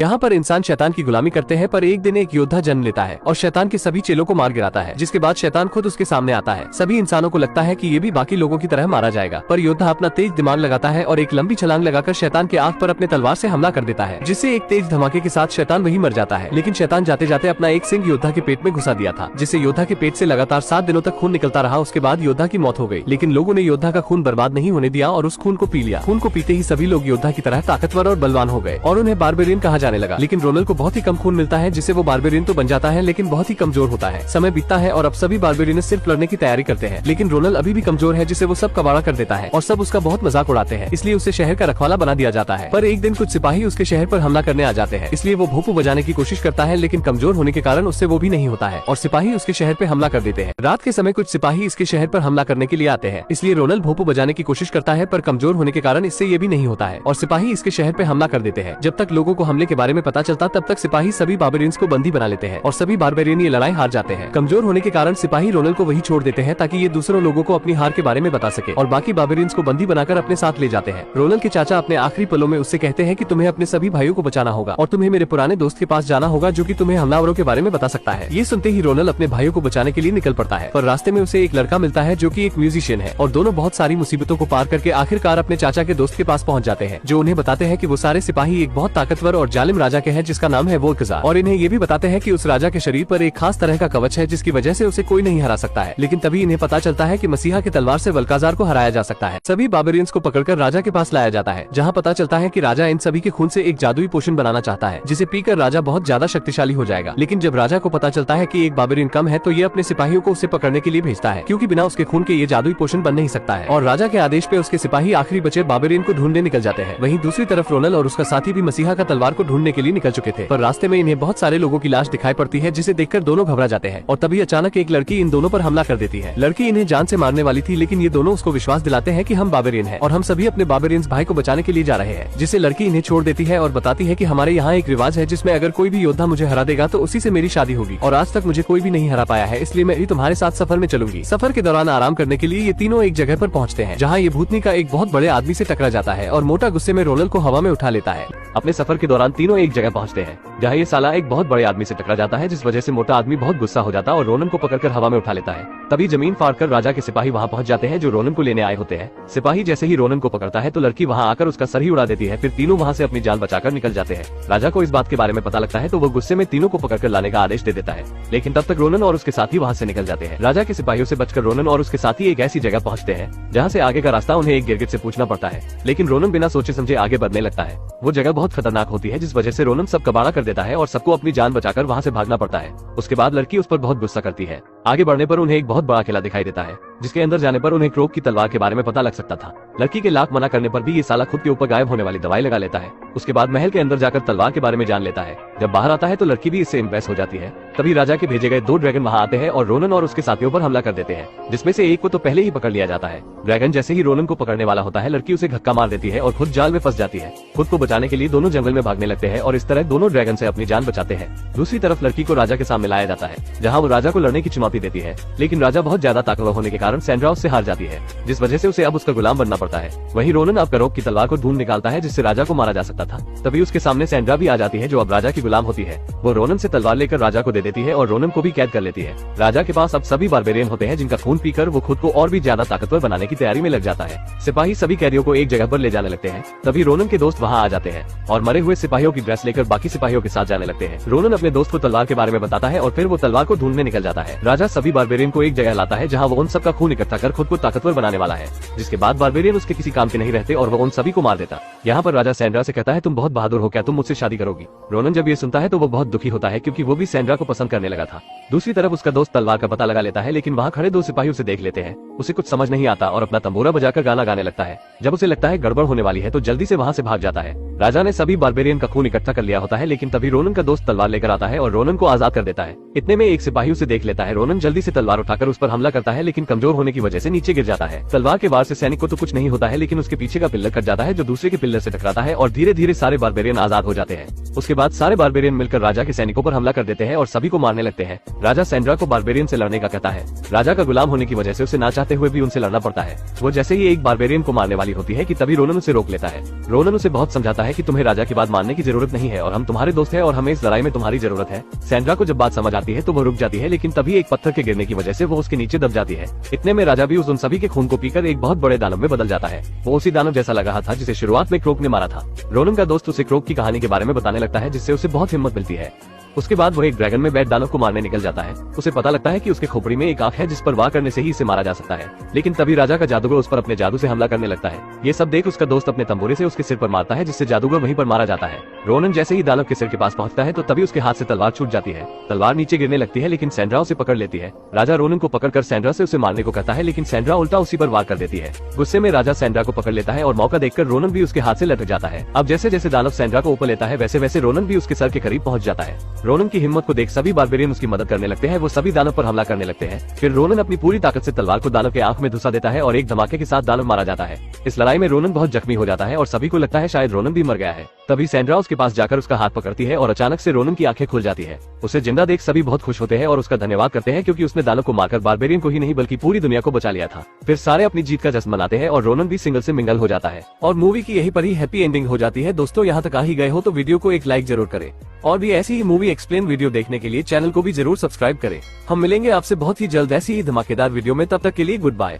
यहाँ पर इंसान शैतान की गुलामी करते हैं, पर एक दिन एक योद्धा जन्म लेता है और शैतान के सभी चेलों को मार गिराता है, जिसके बाद शैतान खुद उसके सामने आता है। सभी इंसानों को लगता है कि ये भी बाकी लोगों की तरह मारा जाएगा, पर योद्धा अपना तेज दिमाग लगाता है और एक लंबी छलांग लगाकर शैतान के आंख पर अपने तलवार से हमला कर देता है, जिससे एक तेज धमाके के साथ शैतान वही मर जाता है। लेकिन शैतान जाते जाते अपना एक सिंग योद्धा के पेट में घुसा दिया था, जिससे योद्धा के पेट से लगातार 7 दिनों तक खून निकलता रहा। उसके बाद योद्धा की मौत हो गई, लेकिन लोगों ने योद्धा का खून बर्बाद नहीं होने दिया और उस खून को पी लिया। खून को पीते ही सभी लोग योद्धा की तरह ताकतवर और बलवान हो गए और उन्हें बारबेरियन कहा जाने लगा। लेकिन रोनल को बहुत ही कम खून मिलता है, जिससे वो बारबेरियन तो बन जाता है लेकिन बहुत ही कमजोर होता है। समय बीतता है और अब सभी बारबेरियन सिर्फ लड़ने की तैयारी करते हैं, लेकिन रोनल अभी भी कमजोर है, जिसे वो सब कबाड़ा कर देता है और सब उसका बहुत मजाक उड़ाते हैं। इसलिए उसे शहर का रखवाला बना दिया जाता है। पर एक दिन कुछ सिपाही उसके शहर पर हमला करने आ जाते हैं, इसलिए वो भोपू बजाने की कोशिश करता है, लेकिन कमजोर होने के कारण उससे वो भी नहीं होता है और सिपाही उसके शहर पे हमला कर देते हैं। रात के समय कुछ सिपाही इसके शहर पर हमला करने के लिए आते हैं, इसलिए रोनल भोपू बजाने की कोशिश करता है, पर कमजोर होने के कारण इससे ये भी नहीं होता है और सिपाही इसके शहर पे हमला कर देते हैं। जब तक लोगों को हमले के बारे में पता चलता, तब तक सिपाही सभी बारबेरियंस को बंदी बना लेते हैं और सभी बारबेरियन ये लड़ाई हार जाते हैं। कमजोर होने के कारण सिपाही रोनल को वही छोड़ देते हैं ताकि ये दूसरों लोगों को अपनी हार के बारे में बता सके और बाकी बारबेरियंस को बंदी बनाकर अपने साथ ले जाते हैं। रोनल के चाचा अपने आखिरी पलों में उससे कहते हैं कि तुम्हें अपने सभी भाइयों को बचाना होगा और तुम्हें मेरे पुराने दोस्त के पास जाना होगा, जो कि तुम्हें हमलावरों के बारे में बता सकता है। ये सुनते ही रोनल अपने भाइयों को बचाने के लिए निकल पड़ता है, पर रास्ते में उसे एक लड़का मिलता है जो कि एक म्यूजिशियन है और दोनों बहुत सारी मुसीबतों को पार करके आखिरकार अपने चाचा के दोस्त के पास पहुंच जाते हैं, जो उन्हें बताते हैं कि वो सारे सिपाही एक बहुत ताकतवर और जालिम राजा के हैं, जिसका नाम है वोल्कजार, और इन्हें ये भी बताते हैं कि उस राजा के शरीर पर एक खास तरह का कवच है, जिसकी वजह से उसे कोई नहीं हरा सकता है। लेकिन तभी इन्हें पता चलता है कि मसीहा की तलवार से वल्काजार को हराया जा सकता है। सभी बारबेरियंस को पकड़कर राजा के पास लाया जाता है, जहां पता चलता है कि राजा इन सभी के खून से एक जादुई पोशन बनाना चाहता है, जिसे पीकर राजा बहुत ज्यादा शक्तिशाली हो जाएगा। लेकिन जब राजा को पता चलता है कि एक बारबेरियन कम है, तो ये अपने सिपाहियों को उसे पकड़ने के लिए भेजता है, क्योंकि बिना उसके खून के ये जादुई पोशन बन नहीं सकता है। और राजा के आदेश पे उसके सिपाही आखिरी बचे बारबेरियन को ढूंढने निकल जाते हैं। वहीं दूसरी तरफ रोनल और उसका साथी भी मसीहा का तलवार को ढूंढने के लिए निकल चुके थे, पर रास्ते में इन्हें बहुत सारे लोगों की लाश दिखाई पड़ती है, जिसे देखकर दोनों घबरा जाते हैं। और तभी अचानक एक लड़की इन दोनों पर हमला कर देती है। लड़की इन्हें जान से मारने वाली थी, लेकिन ये दोनों उसको विश्वास दिलाते हैं कि हम बारबेरियन हैं और हम सभी अपने बारबेरियंस भाई को बचाने के लिए जा रहे हैं, जिससे लड़की इन्हें छोड़ देती है और बताती है कि हमारे यहाँ एक रिवाज है, जिसमें अगर कोई भी योद्धा मुझे हरा देगा तो उसी से मेरी शादी होगी, और आज तक मुझे कोई भी नहीं हरा पाया है, इसलिए मैं भी तुम्हारे साथ सफर में चलूंगी। सफर के दौरान आराम करने के लिए ये तीनों एक जगह पर पहुँचते हैं, जहाँ ये भूतनी का एक बहुत बड़े आदमी से टकरा जाता है और मोटा गुस्से में रोनल को हवा में उठा लेता है। अपने सफर के दौरान तीनों एक जगह पहुँचते हैं, जहाँ ये साला एक बहुत बड़े आदमी से टकरा जाता है, जिस वजह से मोटा आदमी बहुत गुस्सा हो जाता है और रोनन को पकड़कर हवा में उठा लेता है। तभी जमीन फाड़कर राजा के सिपाही वहाँ पहुँच जाते हैं, जो रोनन को लेने आए होते हैं। सिपाही जैसे ही रोनन को पकड़ता है तो लड़की वहाँ आकर उसका सर ही उड़ा देती है। फिर तीनों वहाँ से अपनी जान बचाकर निकल जाते हैं। राजा को इस बात के बारे में पता लगता है तो वो गुस्से में तीनों को पकड़कर लाने का आदेश दे देता है, लेकिन तब तक रोनन और उसके साथी वहाँ से निकल जाते हैं। राजा के सिपाहियों से बचकर रोनन और उसके साथी एक ऐसी जगह पहुँचते हैं जहाँ से आगे का रास्ता उन्हें एक गिरगिट से पूछना पड़ता है, लेकिन रोनन बिना सोचे समझे आगे बढ़ने लगता है। वो जगह बहुत खतरनाक होती है, जिस वजह से रोनन सब कबाड़ा कर देता है और सबको अपनी जान बचाकर वहाँ से भागना पड़ता है। उसके बाद लड़की उस पर बहुत गुस्सा करती है। आगे बढ़ने पर उन्हें एक बहुत बड़ा किला दिखाई देता है, जिसके अंदर जाने पर उन्हें क्रोक की तलवार के बारे में पता लग सकता था। लड़की के लाख मना करने पर भी ये साला खुद के ऊपर गायब होने वाली दवाई लगा लेता है। उसके बाद महल के अंदर जाकर तलवार के बारे में जान लेता है। जब बाहर आता है तो लड़की भी इससे इम्प्रेस हो जाती है। तभी राजा के भेजे गए 2 ड्रैगन वहाँ आते हैं और रोनन और उसके साथियों पर हमला कर देते हैं, जिसमें से एक को तो पहले ही पकड़ लिया जाता है। ड्रैगन जैसे ही रोनन को पकड़ने वाला होता है, लड़की उसे धक्का मार देती है और खुद जाल में फंस जाती है। खुद को बचाने के लिए दोनों जंगल में भागने लगते हैं और इस तरह दोनों ड्रैगन से अपनी जान बचाते हैं। दूसरी तरफ लड़की को राजा के सामने लाया जाता है, जहाँ वो राजा को लड़ने की चुनौती देती है, लेकिन राजा बहुत ज्यादा ताकतवर होने के कारण सैंड्रा उससे हार जाती है, जिस वजह से उसे अब उसका गुलाम बनना पड़ता है। वहीं रोनन अब करोक की तलवार को ढूंढ निकालता है, जिससे राजा को मारा जा सकता था। तभी उसके सामने सैंड्रा भी आ जाती है, जो अब राजा की गुलाम होती है। वो रोनन से तलवार लेकर राजा को दे देती है और रोनन को भी कैद कर लेती है। राजा के पास अब सभी बारबेरियन होते हैं, जिनका खून पीकर वो खुद को और भी ज्यादा ताकतवर बनाने की तैयारी में लग जाता है। सिपाही सभी कैदियों को एक जगह पर ले जाने लगते हैं। तभी रोनन के दोस्त वहाँ आ जाते हैं और मरे हुए सिपाहियों की ड्रेस लेकर बाकी सिपाहियों के साथ जाने लगते हैं। रोनन अपने दोस्त को तलवार के बारे में बताता है और फिर वो तलवार को ढूंढने निकल जाता है। राजा सभी बारबेरियन को एक जगह लाता है, जहाँ वो उन सबका खून इकट्ठा कर खुद को ताकतवर बनाने वाला है, जिसके बाद बारबेरियन उसके किसी काम के नहीं रहते और वो उन सभी को मार देता। यहाँ पर राजा सैंड्रा से कहता है, तुम बहुत बहादुर हो, क्या तुम मुझसे शादी करोगी? रोनन जब ये सुनता है तो वो बहुत दुखी होता है, क्योंकि वो भी सैंड्रा को पसंद करने लगा था। दूसरी तरफ उसका दोस्त तलवार का पता लगा लेता है, लेकिन वहाँ खड़े 2 सिपाही उसे देख लेते हैं। उसे कुछ समझ नहीं आता और अपना तंबूरा बजाकर गाना गाने लगता है। जब उसे लगता है गड़बड़ होने वाली है तो जल्दी से वहाँ से भाग जाता है। राजा ने सभी बारबेरियन का खून इकट्ठा कर लिया होता है, लेकिन तभी रोनन का दोस्त तलवार लेकर आता है और रोनन को आजाद कर देता है। इतने में एक सिपाही उसे देख लेता है। रोनन जल्दी से तलवार उठाकर उस पर हमला करता है, लेकिन कमजोर होने की वजह से नीचे गिर जाता है। तलवार के वार से सैनिक को तो कुछ नहीं होता है, लेकिन उसके पीछे का पिल्लर कट जाता है जो दूसरे के पिल्लर से टकराता है और धीरे धीरे सारे बारबेरियन आजाद हो जाते हैं। उसके बाद सारे बारबेरियन मिलकर राजा के सैनिकों पर हमला कर देते हैं और सभी को मारने लगते हैं। राजा सैंड्रा को बारबेरियन से लड़ने का कहता है। राजा का गुलाम होने की वजह से उसे ना चाहते हुए भी उनसे लड़ना पड़ता है। वो जैसे ही एक बारबेरियन को मारने वाली होती है कि तभी रोनन उसे रोक लेता है। रोनन उसे बहुत समझाता है कि तुम्हें राजा की बात मानने की जरूरत नहीं है और हम तुम्हारे दोस्त हैं और हमें इस लड़ाई में तुम्हारी जरूरत है। सैंड्रा को जब बात समझ आती है तो वो रुक जाती है, लेकिन तभी एक पत्थर के गिरने की वजह से वो उसके नीचे दब जाती है। इतने में राजा भी उन सभी के खून को पीकर एक बहुत बड़े दानव में बदल जाता है। वो उसी दानव जैसा लग रहा था जिसे शुरुआत में क्रोक ने मारा था। रोनन का दोस्त उसे क्रोक की कहानी के बारे में बताने लगता है, जिससे उसे बहुत हिम्मत मिलती है। उसके बाद वो एक ड्रैगन में बैठ दानव को मारने निकल जाता है। उसे पता लगता है कि उसके खोपड़ी में एक आंख है जिस पर वार करने से ही इसे मारा जा सकता है, लेकिन तभी राजा का जादूगर उस पर अपने जादू से हमला करने लगता है। ये सब देख उसका दोस्त अपने तंबूरे से उसके सिर पर मारता है, जिससे जादूगर वहीं पर मारा जाता है। रोनन जैसे ही दानव के सिर के पास पहुंचता है तो तभी उसके हाथ से तलवार छूट जाती है। तलवार नीचे गिरने लगती है, लेकिन सैंड्रा उसे पकड़ लेती है। राजा रोनन को पकड़कर सैंड्रा से उसे मारने को कहता है, लेकिन सैंड्रा उल्टा उसी पर वार कर देती है। गुस्से में राजा सैंड्रा को पकड़ लेता है और मौका देखकर रोनन भी उसके हाथ से लटक जाता है। अब जैसे जैसे दानव सैंड्रा को ऊपर लेता है वैसे वैसे रोनन भी उसके सर के करीब पहुंच जाता है। रोनन की हिम्मत को देख सभी बारबेरियन उसकी मदद करने लगते हैं। वो सभी दानव पर हमला करने लगते हैं। फिर रोनन अपनी पूरी ताकत से तलवार को दानव के आंख में घुसा देता है और एक धमाके के साथ दानव मारा जाता है। इस लड़ाई में रोनन बहुत जख्मी हो जाता है और सभी को लगता है शायद रोनन भी मर गया है। तभी सैंड्रा उसके पास जाकर उसका हाथ पकड़ती है और अचानक से रोनन की आंखें खुल जाती है। उसे जिंदा देख सभी बहुत खुश होते हैं और उसका धन्यवाद करते हैं, क्योंकि उसने दानव को मारकर बारबेरियन को ही नहीं बल्कि पूरी दुनिया को बचा लिया था। फिर सारे अपनी जीत का जश्न मनाते हैं और रोनन भी सिंगल से मिंगल हो जाता है और मूवी की यही पर ही हैप्पी एंडिंग हो जाती है। दोस्तों, यहाँ तक आ ही गए हो तो वीडियो को एक लाइक जरूर करें और भी ऐसी ही मूवी एक्सप्लेन वीडियो देखने के लिए चैनल को भी जरूर सब्सक्राइब करें। हम मिलेंगे आपसे बहुत ही जल्द ऐसी ही धमाकेदार वीडियो में। तब तक के लिए गुड बाय।